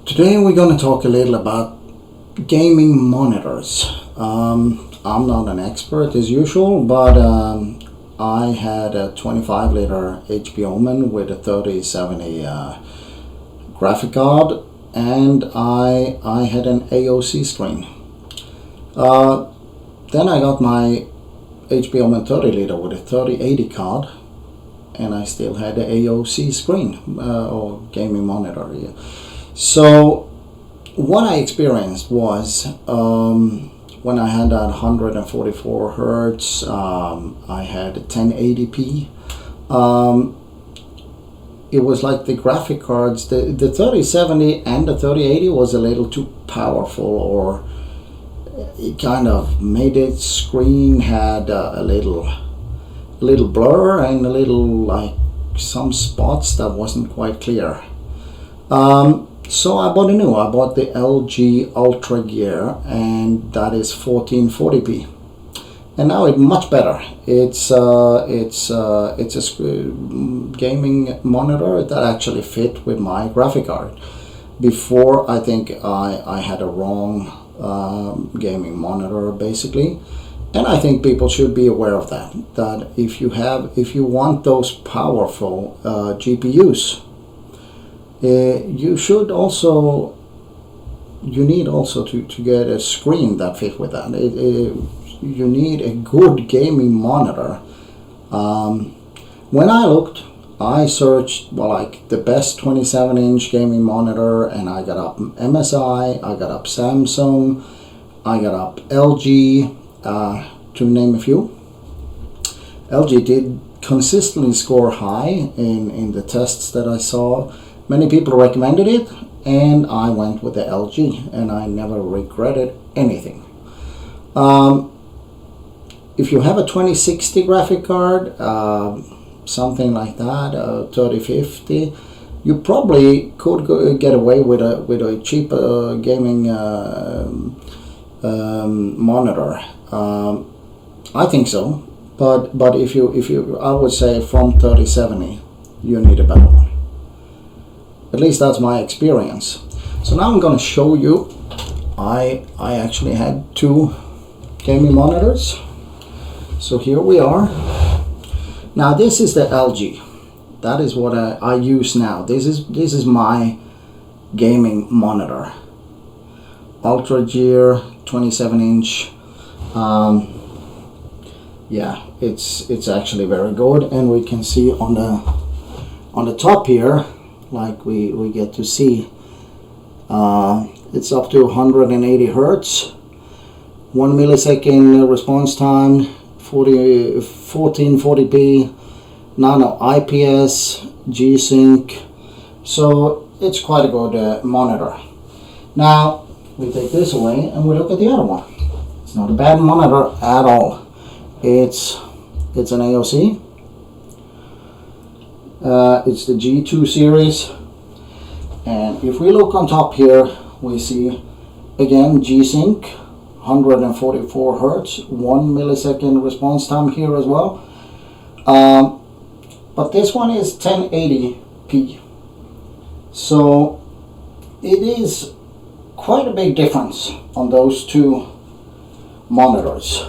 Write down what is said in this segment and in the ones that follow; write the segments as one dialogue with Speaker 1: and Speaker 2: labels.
Speaker 1: Today we're going to talk a little about gaming monitors. I'm not an expert as usual, but I had a 25-liter HP Omen with a 3070 graphic card, and I had an AOC screen. Then I got my HP Omen 30-liter with a 3080 card, and I still had the AOC screen or gaming monitor. Yeah. So what I experienced was when I had that 144 hertz, I had 1080p. It was like the graphic cards, the 3070 and the 3080 was a little too powerful, or it kind of made its screen had a little blur and a little like some spots that wasn't quite clear. So I bought I bought the LG UltraGear, and that is 1440p, and now it's much better. It's a gaming monitor that actually fit with my graphic card. Before, I think I had a wrong gaming monitor basically, and I think people should be aware of that. That if you want those powerful GPUs. You need also to get a screen that fit with that. You need a good gaming monitor. When I looked, I searched like the best 27-inch gaming monitor, and I got up MSI, I got up Samsung, I got up LG, to name a few. LG did consistently score high in the tests that I saw. Many people recommended it, and I went with the LG, and I never regretted anything. If you have a 2060 graphic card, something like that, 3050, you probably could get away with a cheap gaming monitor. I think so, but if you, I would say from 3070, you need a better one. At least that's my experience. So now I'm going to show you. I actually had two gaming monitors. So here we are. Now this is the LG. That is what I use now. This is my gaming monitor. UltraGear 27-inch. Yeah, it's actually very good, and we can see on the top here. Like we get to see, it's up to 180 hertz, 1 millisecond response time, 1440p, nano IPS, G-Sync, so it's quite a good monitor. Now we take this away and we look at the other one. It's not a bad monitor at all. It's an AOC. It's the G2 series, and if we look on top here, we see again G-Sync, 144 hertz, 1 millisecond response time here as well. But this one is 1080p, so it is quite a big difference on those two monitors.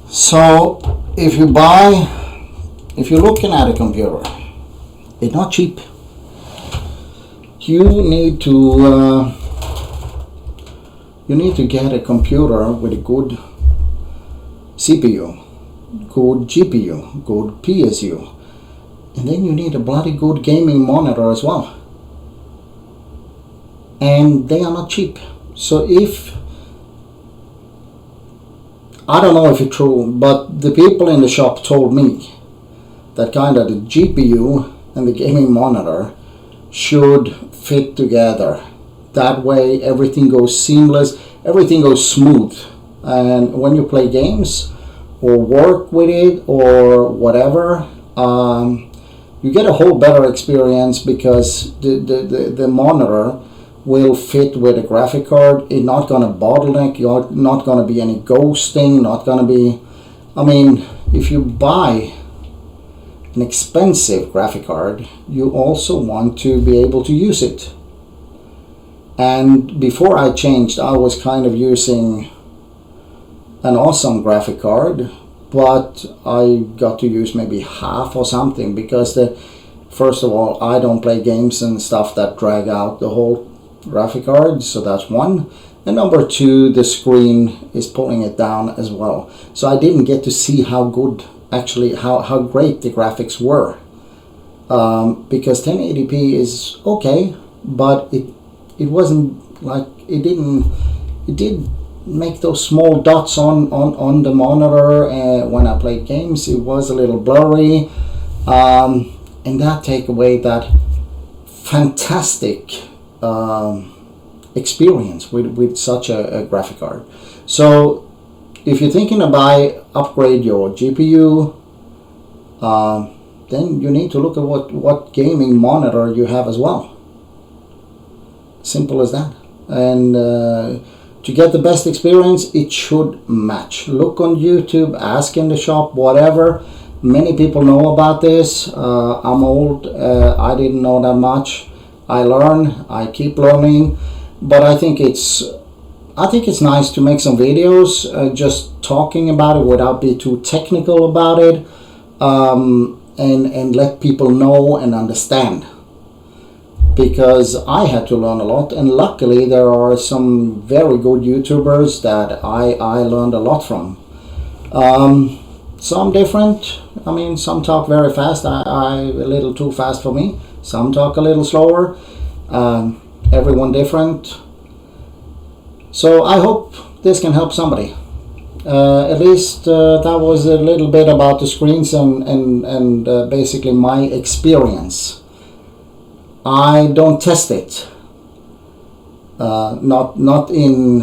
Speaker 1: So if you're looking at a computer, it's not cheap. You need to get a computer with a good CPU, good GPU, good PSU, and then you need a bloody good gaming monitor as well. And they are not cheap. So I don't know if it's true, but the people in the shop told me that kind of the GPU and the gaming monitor should fit together. That way everything goes seamless, everything goes smooth. And when you play games or work with it or whatever, you get a whole better experience, because the monitor will fit with a graphic card. It's not going to bottleneck, you're not going to be any ghosting, not going to be, I mean, if you buy an expensive graphic card, you also want to be able to use it And before I changed, I was kind of using an awesome graphic card, but I got to use maybe half or something, because first of all, I don't play games and stuff that drag out the whole graphic card, so that's one. And number two, the screen is pulling it down as well. So I didn't get to see how good, actually, how great the graphics were. Because 1080p is okay, but it wasn't like, it did make those small dots on the monitor when I played games. It was a little blurry, and that take away that fantastic experience with such a graphic card. So if you're thinking to upgrade your GPU, then you need to look at what gaming monitor you have as well. Simple as that. And to get the best experience, it should match. Look on YouTube, ask in the shop, whatever. Many people know about this. I'm old. I didn't know that much. I learn. I keep learning. But I think it's nice to make some videos, just talking about it without being too technical about it, and let people know and understand. Because I had to learn a lot, and luckily there are some very good YouTubers that I learned a lot from. Some different. I mean, some talk very fast. I a little too fast for me. Some talk a little slower. Everyone different. So I hope this can help somebody. At least that was a little bit about the screens and basically my experience. I don't test it. Not in,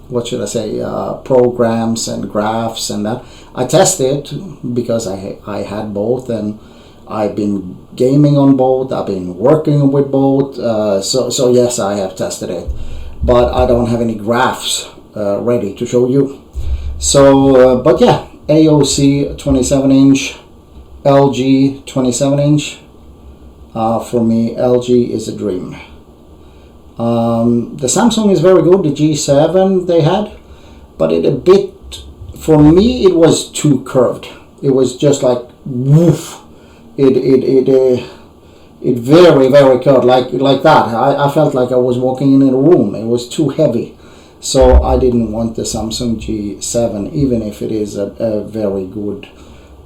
Speaker 1: what should I say, programs and graphs and that. I test it because I had both, and I've been gaming on both. I've been working with both. So yes, I have tested it, but I don't have any graphs ready to show you. So, but yeah, AOC 27-inch, LG 27-inch. For me, LG is a dream. The Samsung is very good, the G7 they had, but for me, it was too curved. It was just like, woof. It very, very curved, like that. I felt like I was walking in a room. It was too heavy. So I didn't want the Samsung G7, even if it is a very good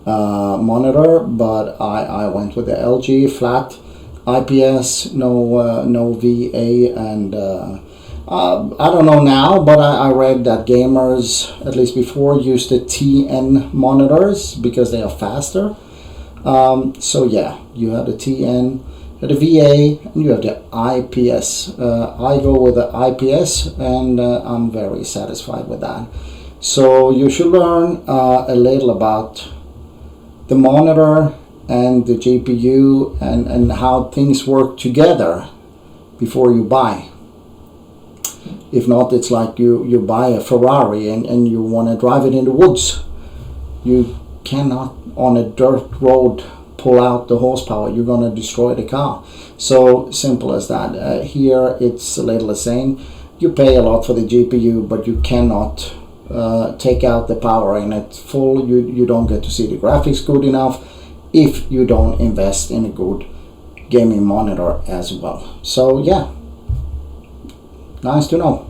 Speaker 1: monitor, but I went with the LG flat IPS, no VA, and I don't know now, but I read that gamers, at least before, used the TN monitors because they are faster. So yeah, you have the TN, you have the VA, and you have the IPS. I go with the IPS, and I'm very satisfied with that. So you should learn a little about the monitor and the GPU and how things work together before you buy. If not, it's like you buy a Ferrari and you want to drive it in the woods. You cannot on a dirt road pull out the horsepower. You're going to destroy the car. So simple as that. Here it's a little the same. You pay a lot for the GPU, but you cannot take out the power in it full. You don't get to see the graphics good enough if you don't invest in a good gaming monitor as well. So yeah, nice to know.